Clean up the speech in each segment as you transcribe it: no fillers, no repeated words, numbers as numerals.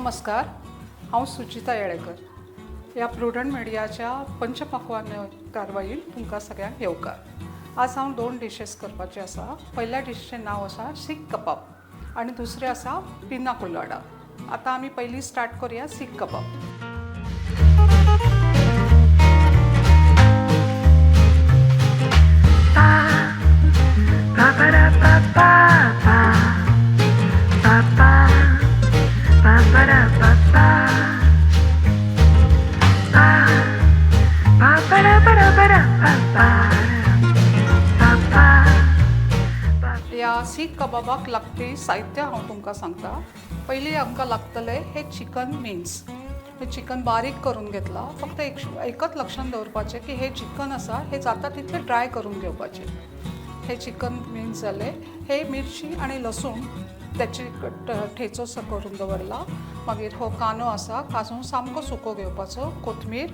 नमस्कार, हांव सुचिता येळेकर। ह्या प्रुडंट मिडियाच्या पंचपक्वान्न कारवाईन तुमकां सगळ्यांक येवकार। आज हांव 2 डिशेस करपाचे आसा। पहिल्या डिशेचें नांव आसा सीख कबाब आनी दुसरें आसा पिना कोलाडा। आतां आमी पयलीं स्टार्ट करुया सीख कबाब। या सीख कबाबाक लागपी साहित्य हांव तुमकां सांगता। पयलीं आमकां लागतलें हे चिकन मिन्स। हे चिकन बारीक करून घेतला। फक्त एकच लक्षात दवरपाचें की हे चिकन आसा हे जाता तितलें ड्राय करून घेवपाचें। हे चिकन मिन्स जाले। हे मिरची आनी लसूण त्याची ठेचो सो करून दवरला। मागीर हो कांदो आसा, काजू सामको सुको घेवपाचो, कोथमीर,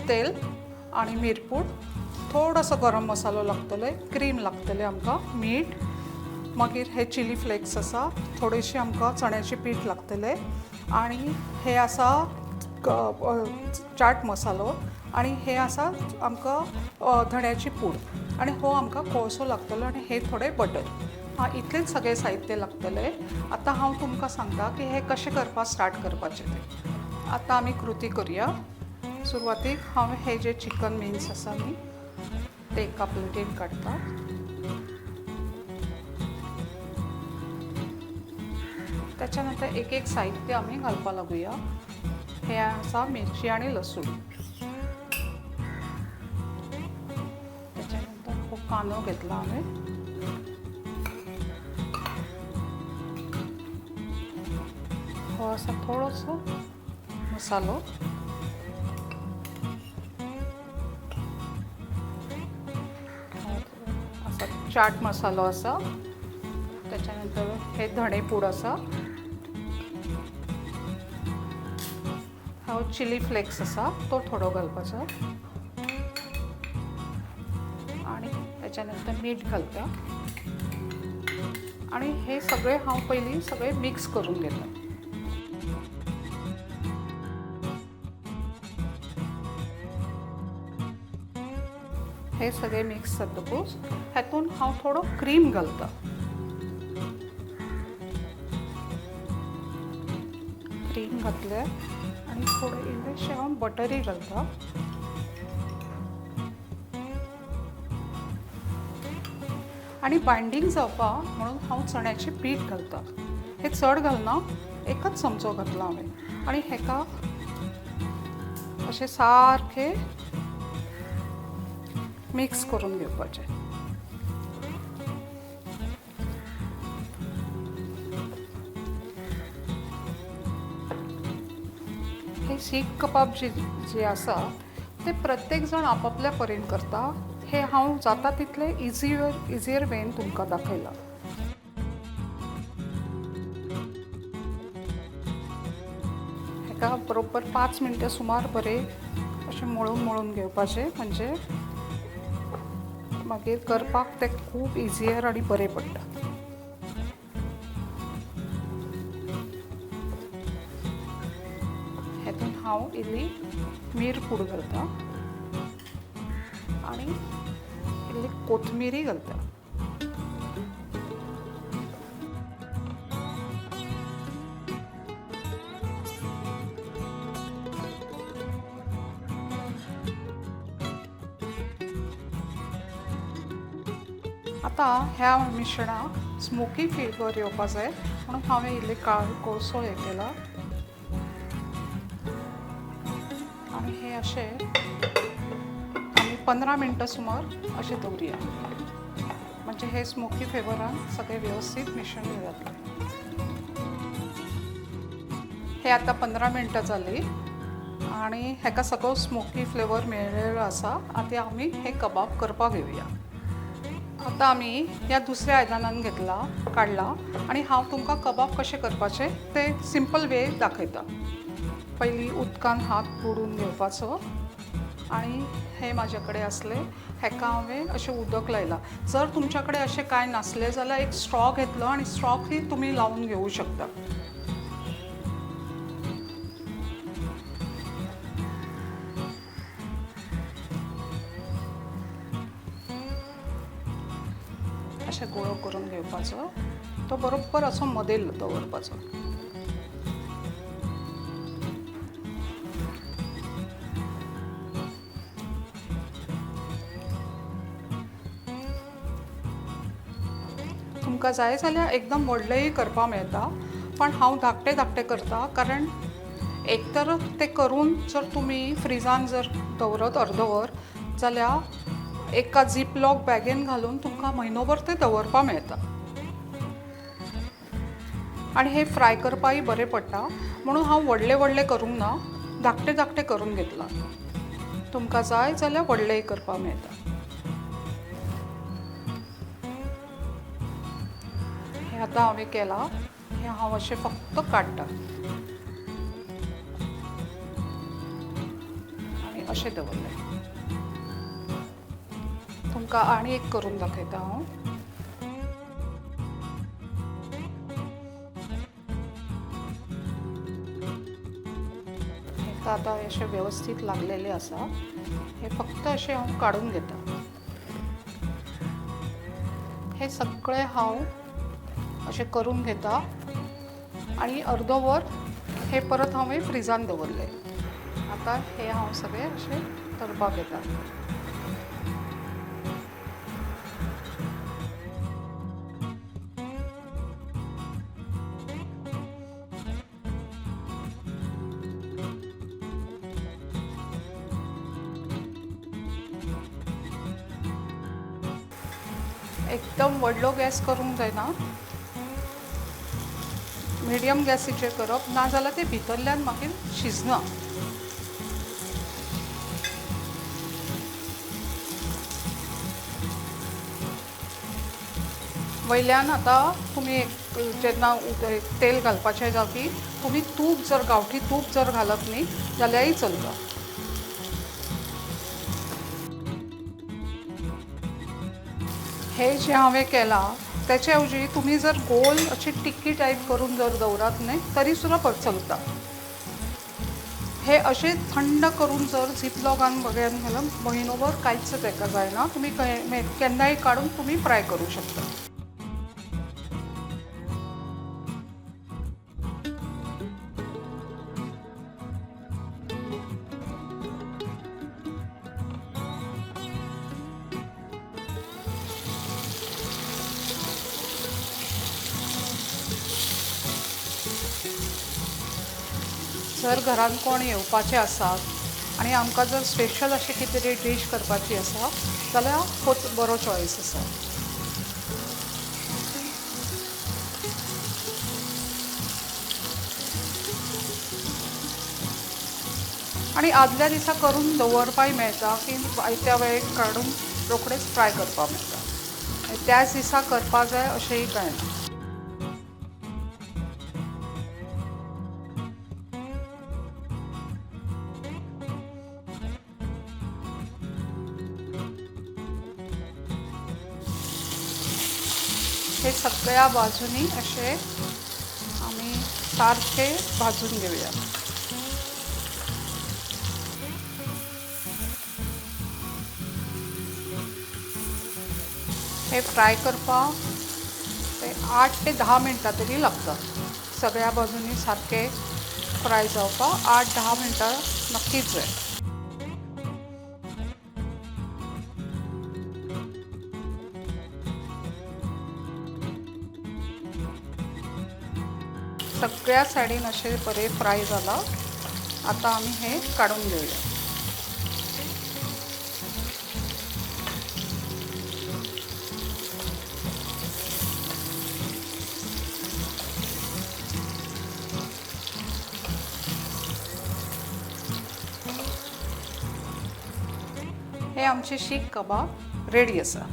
तेल आनी मिरपूड, थोडोसो गरम मसालो लागतले, क्रीम लागतले आमकां, मीठ, मागीर हे चिली फ्लेक्स आसा, थोडेशे आमकां चण्याचे पीठ लागतले आनी हे आसा चाट मसालो आनी हे आसा आमकां धण्याची पूड आनी हो आमकां कोळसो लागतलो आनी हे थोडे बटर। इतलेच सगळे साहित्य लागतले। आतां हांव तुमकां सांगता की हे कशें करपाक स्टार्ट करपाचें ते। आतां आमी कृती करुया। सुरवातीक हांव हे जे चिकन मिन्स आसा न्ही ते एका प्लेटीन काडटा। त्याच्या नंतर एक एक साहित्य आमी घालपाक लागुया। हे आसा मिरची आनी लसूण, त्याच्या नंतर हो कांदो घेतला हांवें, हो आसा थोडोसो मसालो, असा चाट मसालो आसा, त्याच्यानंतर हे धणे पूड आसा, हा चिली फ्लेक्स आसा तो थोडो घालपाचो आणि त्याच्यानंतर मीठ घालता आणि हे सगळे हांव पयलीं सगळे मिक्स करून घेता। हे सगळे मिक्स जातकूच हातून हांव थोडो क्रीम घालता। क्रीम घातले आणि थोडे इल्लेशे हांव बटरी घालता आणि बाइंडिंग जावपाक म्हणून हांव चण्याचे पीठ घालता। हे चड घालना, एकच चमचो घातला हांवें आणि हेका अशें सारखे मिक्स करून घेवपाचे। हे सीख कबाब जे आसा ते प्रत्येक जण आपापल्या परीन करता। हे हांव जाता तितले इजियर वेन तुमकां दाखयला। हेका बरोबर 5 मिनटां सुमार बरे अशें मळून घेवपाचे, म्हणजे मागीर करपाक ते खूब इजियर आनी बरें पडटा। हेतून हांव इल्ली मिरपूड घालता आणि इल्ली कोथमिरी घालता। आता ह्या मिश्रणाक स्मोकी फ्लेवर येवपाक जाय म्हणून हांवें इल्ले कोळसो हे केला आणि हे अशें आमी 15 मिनटां सुमार अशें दवरुया, म्हणजे हे स्मोकी फ्लेवरान सगळें वेवस्थीत मिश्रण जातलें। हे आता 15 मिनटां जाली आणि हेका सगळो स्मोकी फ्लेवर मेळ्ळेलो आसा। आता आमी हे कबाब करपाक घेवया। आता आमी ह्या दुसऱ्या आयदनान काढला आणि हांव तुमकां कबाब कशें करपाचे ते सिंपल वे दाखयता। पयलीं उदकान हात बुडून घेवपाचो आणि हे माझे कडेन असले हेका हांवें अशें उदक लायला। जर तुमच्या कडेन अशें कांय नासलें जाल्यार एक स्ट्रॉ घेतलो आणि स्ट्रॉ ही तुम्ही लावून घेवू शकता। अशें गुळो करून घेवपाचो, तो बरोबर असो मदेल दवरपाचो. तुमकां जाय जाल्यार एकदम व्हडलेंय करपाक मेळटा, पण हांव धाकटे धाकटे करता, कारण एक तर ते करून जर तुमी फ्रिजान जर दवरत अर्दवर जाल्यार एका झीप लॉक बॅगेन घालून तुमकां म्हयनोभर ते दवरपाक मेळटा. आनी हे फ्राय करपाकय बरें पडटा, म्हणून हांव व्हडले व्हडले करूंक ना, धाकटे धाकटे करून घेतला. तुमकां जाय जाल्यार व्हडलेय करपाक मेळटा. हे आतां हांवें केलां, हे हांव अशें फक्त काडटा आनी अशें दवरलें. तुमकां आनी एक करून दाखयता हांव. हे आतां अशें वेवस्थीत लागलेलें आसा. हे फक्त अशें हांव काडून घेता. हे सगळें हांव अशें करून घेता आनी अर्दवर हे परत हांवें फ्रिजान दवरले. आतां हे हांव सगळें अशें करपाक येता. एकदम व्हडलो गॅस करूंक जायना, मिडियम गॅसीचेर करप, ना जाल्यार ते भितरल्यान मागीर शिजना. वयल्यान आतां तुमी जेन्ना तेल घालपाचें जावपी तुमी तूप जर गांवठी तूप जर घालत न्ही जाल्यारय चलता. हे जे हांवें केलां त्याचे ऐवजी तुम्ही जर गोल अशी टिक्की टाईप करून जर दवरात न्ही तरी सुद्दां चलता. हे असे थंड करून जर झीप लॉकान वगैरे घालून म्हयनोभर कांयच तेका जायना. तुम्ही केन्नाय काढून तुम्ही फ्राय करू शकता. जर घरान कोण येवपाचे आसात आनी आमकां जर स्पेशल अशी कितें तरी डीश करपाची आसा जाल्यार होच बरो चॉयस आसा. आनी आदल्या दिसा करून दवरपाक मेळटा की आयत्या वेळेक काडून रोखडेच फ्राय करपाक मेळटा. त्याच दिसा करपाक जाय अशेंय कांय ना. हे सगळ्या बाजूनी असे आम्ही सारखे भाजून घेऊया. हे फ्राय करपाक ते 8 ते 10 मिनटां तरी लागतात. सगळ्या बाजूनी सारखे फ्राय जावपाक 8-10 मिनटां नक्कीच जाय. सगळ्या सायडीन असे बरे फ्राय जाला. आता आम्ही हे काढून घेऊया. हे आमचे शीख कबाब रेडी आसा.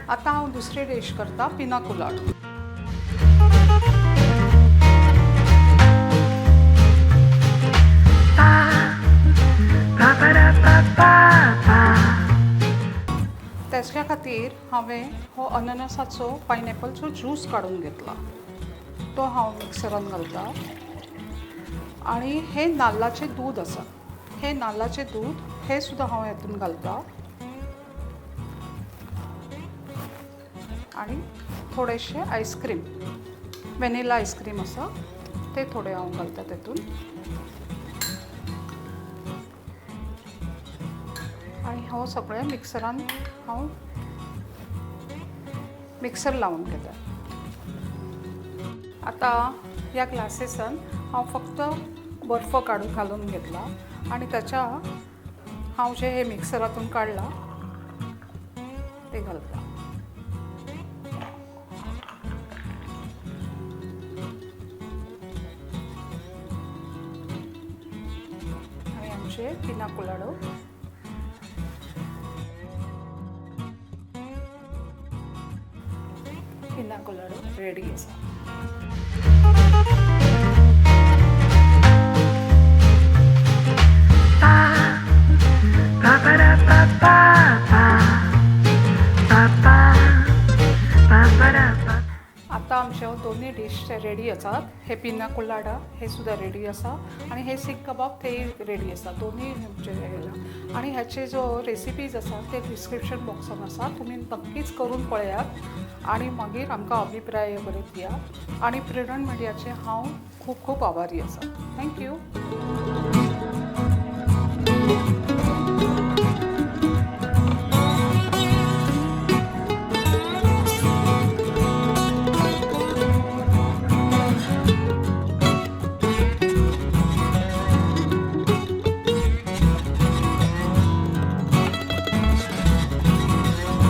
आता हांव दुसरी डिश करता, पिना कोलाड. त्याच्या खातीर हांवें हो अननसाचो पायनॅपलचो ज्यूस काडून घेतला, तो हांव मिक्सरान घालता. आणि हे नाल्लाचें दूद आसा, हे नाल्लाचें दूद हे सुद्दां हांव हेतून घालता. आणि थोडेशें आयस्क्रीम, व्हॅनिला आयस्क्रीम आसा ते थोडे हांव घालता तेतून. आणि हो सगळें मिक्सरान हांव मिक्सर लावून घेता. आता ह्या ग्लासेसान हांव फक्त बर्फ घालून घेतला आणि त्याच्या हांव जे हे मिक्सरातून काडला ते घालता. आणि आमचे पिना कोलाडो रेडी आसा. आता आमचे दोन्ही डिश रेडी आसात. हे पिना कोलाडा हे सुद्धा रेडी आसा आणि हे सीख कबाब तेय रेडी आसा, दोन्ही आमचे. आणि ह्याचे जो रेसिपीज आसा ते डिस्क्रिप्शन बॉक्सान आसा, तुमी नक्कीच करून पळयात आणि मागीर आमकां अभिप्राय बरयत दियात. आणि प्रिडंट मिडियाचे हांव खूब खूब आभारी आसा. थँक्यू.